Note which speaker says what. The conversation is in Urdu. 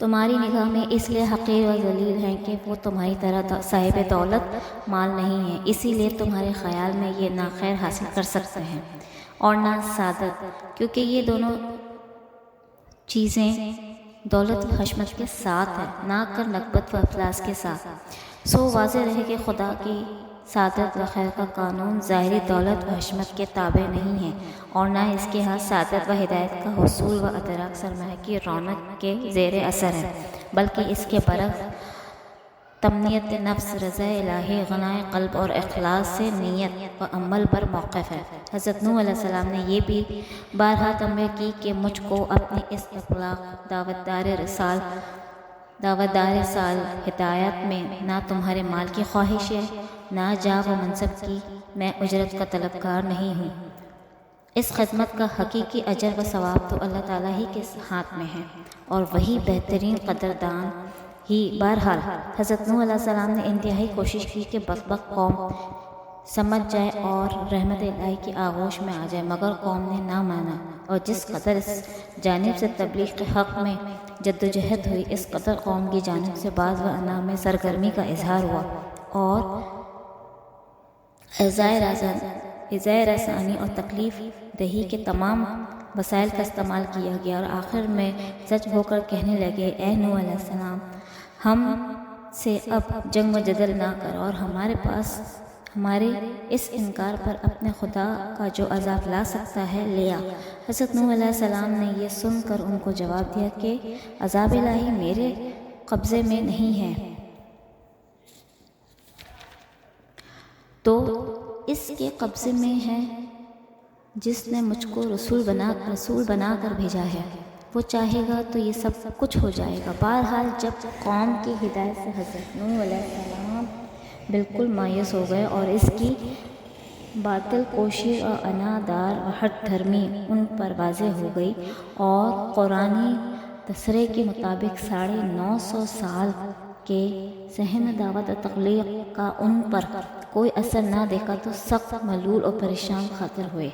Speaker 1: تمہاری نگاہ میں اس لیے حقیر و ذلیل ہیں کہ وہ تمہاری طرح صاحب دولت مال نہیں ہیں، اسی لیے تمہارے خیال میں یہ نہ خیر حاصل کر سکتے ہیں اور نہ سعادت، کیونکہ یہ دونوں چیزیں دولت و حشمت کے ساتھ ہیں، نہ کر نکبت و افلاس کے ساتھ۔ سو واضح رہے کہ خدا کی سعادت و خیر کا قانون ظاہری دولت و حشمت کے تابع نہیں ہے، اور نہ اس کے ہاں سعادت و ہدایت کا حصول و ادراک سرمایہ کی رونق کے زیر اثر ہے، بلکہ اس کے برعکس تمنیت نفس، رضا الہی، غنائے قلب اور اخلاص سے نیت و عمل پر موقف ہے۔ حضرت نوح علیہ السلام نے یہ بھی بارہا تنبیہ کی کہ مجھ کو اپنی اس اخلاق دعوتدار سال ہدایت میں نہ تمہارے مال کی خواہش ہے، نہ جاہ و منصب کی، میں اجرت کا طلبگار نہیں ہوں۔ اس خدمت کا حقیقی اجر و ثواب تو اللہ تعالیٰ ہی کے ہاتھ میں ہے، اور وہی بہترین قدردان ہی۔ بہرحال حضرت نوح علیہ السلام نے انتہائی کوشش کی کہ بدبخت قوم سمجھ جائے اور رحمت الہی کی آغوش میں آ جائے، مگر قوم نے نہ مانا، اور جس قدر اس جانب سے تبلیغ کے حق میں جدوجہد ہوئی، اس قدر قوم کی جانب سے بعض و انا میں سرگرمی کا اظہار ہوا اور اعزائے رسانی اور تکلیف دہی کے تمام وسائل کا استعمال کیا گیا، اور آخر میں زج ہو کر کہنے لگے، اے نوح علیہ السلام، ہم سے اب جنگ و جدل نہ کر، اور ہمارے اس انکار پر اپنے خدا کا جو عذاب لا سکتا ہے لے آ۔ حضرت نوح علیہ السلام نے یہ سن کر ان کو جواب دیا کہ عذاب الہی میرے قبضے میں نہیں ہے، تو اس کے قبضے میں ہے جس نے مجھ کو رسول بنا کر بھیجا ہے، وہ چاہے گا تو یہ سب کچھ ہو جائے گا۔ بہرحال جب قوم کی ہدایت سے حضرت نوح علیہ السلام بالکل مایوس ہو گئے اور اس کی باطل کوشی اور انادار و ہٹ دھرمی ان پر واضح ہو گئی، اور قرآنی تذکرے کے مطابق 950 سال کے ذہن دعوت و تبلیغ کا ان پر کوئی اثر نہ دیکھا، تو سخت ملول اور پریشان خاطر ہوئے۔